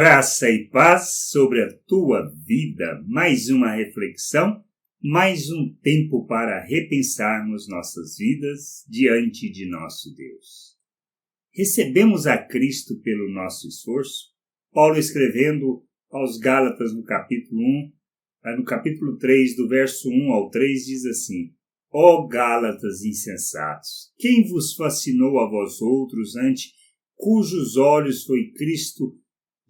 Graça e paz sobre a tua vida. Mais uma reflexão, mais um tempo para repensarmos nossas vidas diante de nosso Deus. Recebemos a Cristo pelo nosso esforço? Paulo escrevendo aos Gálatas no capítulo 3, do verso 1 ao 3, diz assim: Ó Gálatas insensatos, quem vos fascinou a vós outros, ante cujos olhos foi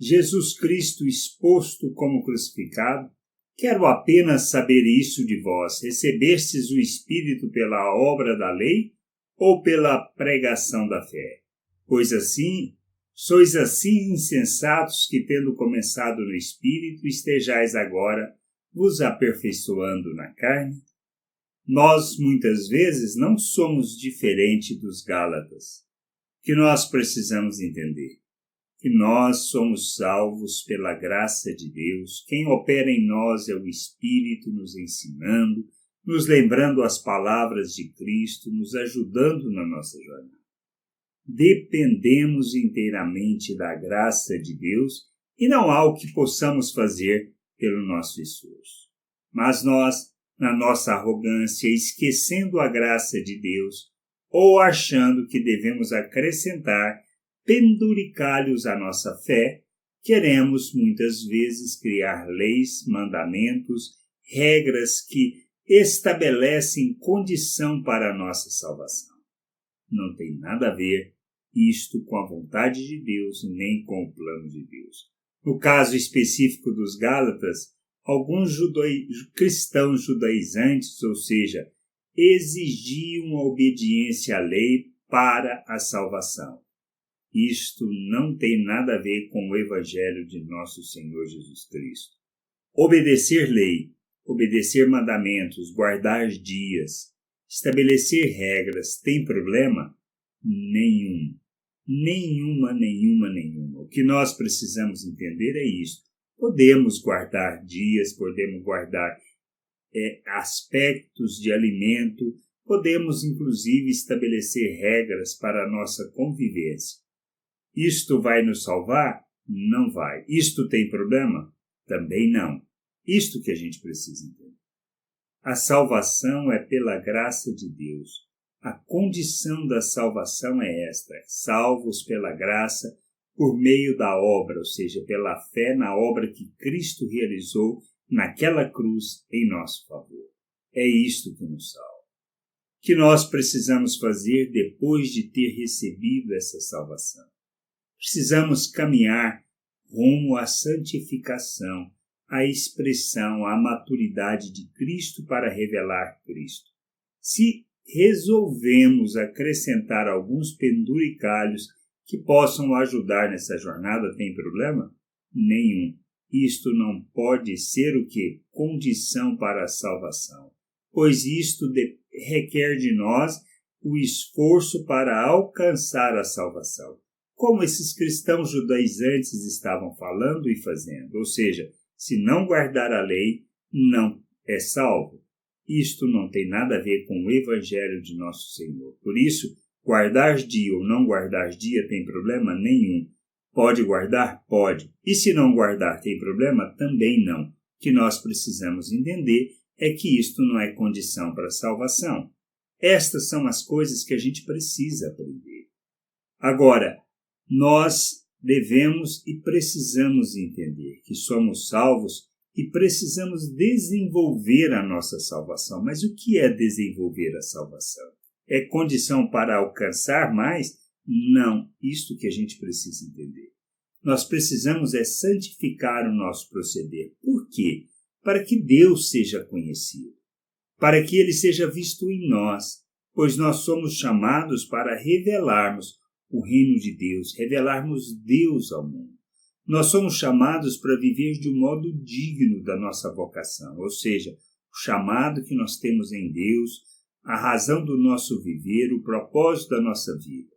Jesus Cristo exposto como crucificado? Quero apenas saber isso de vós: recebestes o Espírito pela obra da lei ou pela pregação da fé? Pois assim, sois assim insensatos que, tendo começado no Espírito, estejais agora vos aperfeiçoando na carne? Nós, muitas vezes, não somos diferente dos Gálatas. O que nós precisamos entender? Que nós somos salvos pela graça de Deus. Quem opera em nós é o Espírito nos ensinando, nos lembrando as palavras de Cristo, nos ajudando na nossa jornada. Dependemos inteiramente da graça de Deus e não há o que possamos fazer pelo nosso esforço. Mas nós, na nossa arrogância, esquecendo a graça de Deus ou achando que devemos acrescentar penduricalhos à nossa fé, queremos muitas vezes criar leis, mandamentos, regras que estabelecem condição para a nossa salvação. Não tem nada a ver isto com a vontade de Deus, nem com o plano de Deus. No caso específico dos Gálatas, alguns cristãos judaizantes, ou seja, exigiam a obediência à lei para a salvação. Isto não tem nada a ver com o Evangelho de nosso Senhor Jesus Cristo. Obedecer lei, obedecer mandamentos, guardar dias, estabelecer regras, tem problema? Nenhum. Nenhuma. O que nós precisamos entender é isso. Podemos guardar dias, podemos guardar aspectos de alimento, podemos inclusive estabelecer regras para a nossa convivência. Isto vai nos salvar? Não vai. Isto tem problema? Também não. Isto que a gente precisa entender. A salvação é pela graça de Deus. A condição da salvação é esta: salvos pela graça por meio da obra, ou seja, pela fé na obra que Cristo realizou naquela cruz em nosso favor. É isto que nos salva. O que nós precisamos fazer depois de ter recebido essa salvação? Precisamos caminhar rumo à santificação, à expressão, à maturidade de Cristo para revelar Cristo. Se resolvemos acrescentar alguns penduricalhos que possam ajudar nessa jornada, tem problema? Nenhum. Isto não pode ser o quê? Condição para a salvação, pois isto requer de nós o esforço para alcançar a salvação, como esses cristãos judaizantes estavam falando e fazendo. Ou seja, se não guardar a lei, não é salvo. Isto não tem nada a ver com o Evangelho de nosso Senhor. Por isso, guardar dia ou não guardar dia tem problema nenhum. Pode guardar? Pode. E se não guardar tem problema? Também não. O que nós precisamos entender é que isto não é condição para a salvação. Estas são as coisas que a gente precisa aprender. Agora, nós devemos e precisamos entender que somos salvos e precisamos desenvolver a nossa salvação. Mas o que é desenvolver a salvação? É condição para alcançar mais? Não. Isto que a gente precisa entender. Nós precisamos santificar o nosso proceder. Por quê? Para que Deus seja conhecido, para que Ele seja visto em nós, pois nós somos chamados para revelarmos o reino de Deus, revelarmos Deus ao mundo. Nós somos chamados para viver de um modo digno da nossa vocação, ou seja, o chamado que nós temos em Deus, a razão do nosso viver, o propósito da nossa vida.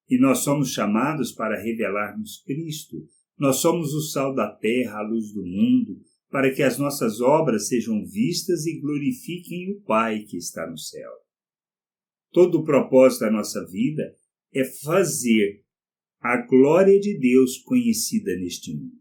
E nós somos chamados para revelarmos Cristo. Nós somos o sal da terra, a luz do mundo, para que as nossas obras sejam vistas e glorifiquem o Pai que está no céu. Todo o propósito da nossa vida é fazer a glória de Deus conhecida neste mundo.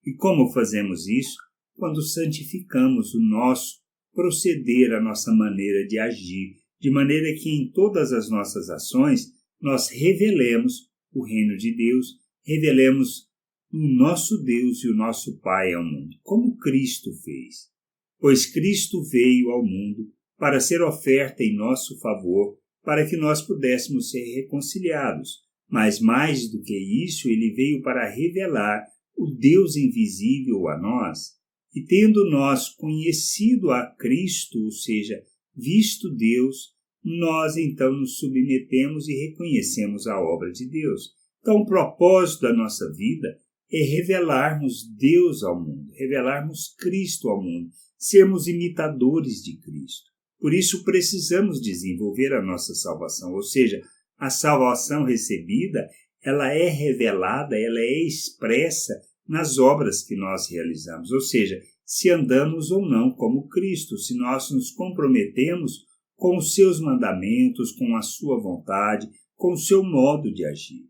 E como fazemos isso? Quando santificamos o nosso proceder, a nossa maneira de agir, de maneira que em todas as nossas ações nós revelemos o reino de Deus, revelemos o nosso Deus e o nosso Pai ao mundo, como Cristo fez. Pois Cristo veio ao mundo para ser oferta em nosso favor, para que nós pudéssemos ser reconciliados. Mas mais do que isso, ele veio para revelar o Deus invisível a nós. E tendo nós conhecido a Cristo, ou seja, visto Deus, nós então nos submetemos e reconhecemos a obra de Deus. Então, o propósito da nossa vida é revelarmos Deus ao mundo, revelarmos Cristo ao mundo, sermos imitadores de Cristo. Por isso, precisamos desenvolver a nossa salvação, ou seja, a salvação recebida, ela é revelada, ela é expressa nas obras que nós realizamos, ou seja, se andamos ou não como Cristo, se nós nos comprometemos com os seus mandamentos, com a sua vontade, com o seu modo de agir.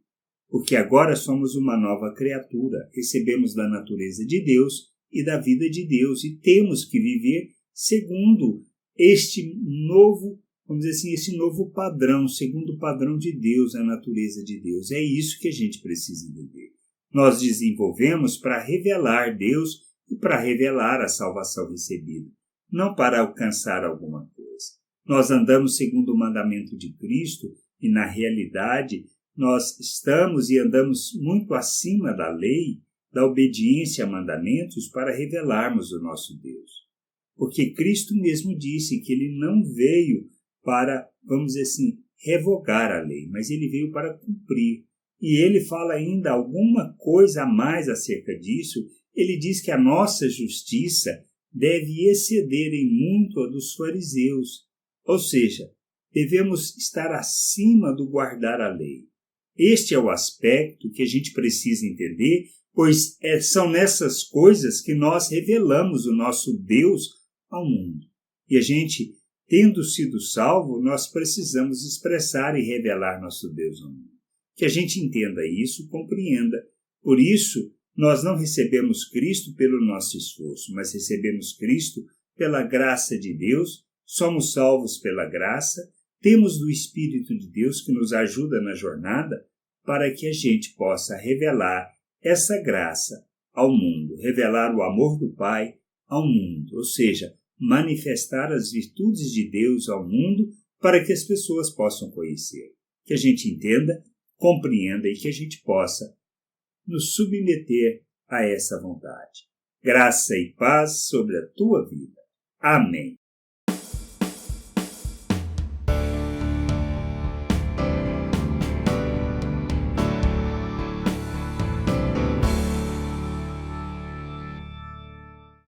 Porque agora somos uma nova criatura, recebemos da natureza de Deus e da vida de Deus e temos que viver segundo este novo, vamos dizer assim, esse novo padrão, segundo o padrão de Deus, a natureza de Deus. É isso que a gente precisa entender. Nós desenvolvemos para revelar Deus e para revelar a salvação recebida, não para alcançar alguma coisa. Nós andamos segundo o mandamento de Cristo e, na realidade, nós estamos e andamos muito acima da lei, da obediência a mandamentos para revelarmos o nosso Deus. Porque Cristo mesmo disse que ele não veio para, vamos dizer assim, revogar a lei, mas ele veio para cumprir. E ele fala ainda alguma coisa a mais acerca disso. Ele diz que a nossa justiça deve exceder em muito a dos fariseus. Ou seja, devemos estar acima do guardar a lei. Este é o aspecto que a gente precisa entender, pois são nessas coisas que nós revelamos o nosso Deus ao mundo. E a gente, tendo sido salvo, nós precisamos expressar e revelar nosso Deus ao mundo. Que a gente entenda isso, compreenda. Por isso, nós não recebemos Cristo pelo nosso esforço, mas recebemos Cristo pela graça de Deus, somos salvos pela graça, temos do Espírito de Deus que nos ajuda na jornada para que a gente possa revelar essa graça ao mundo, revelar o amor do Pai ao mundo, ou seja, manifestar as virtudes de Deus ao mundo para que as pessoas possam conhecer. Que a gente entenda, compreenda e que a gente possa nos submeter a essa vontade. Graça e paz sobre a tua vida. Amém.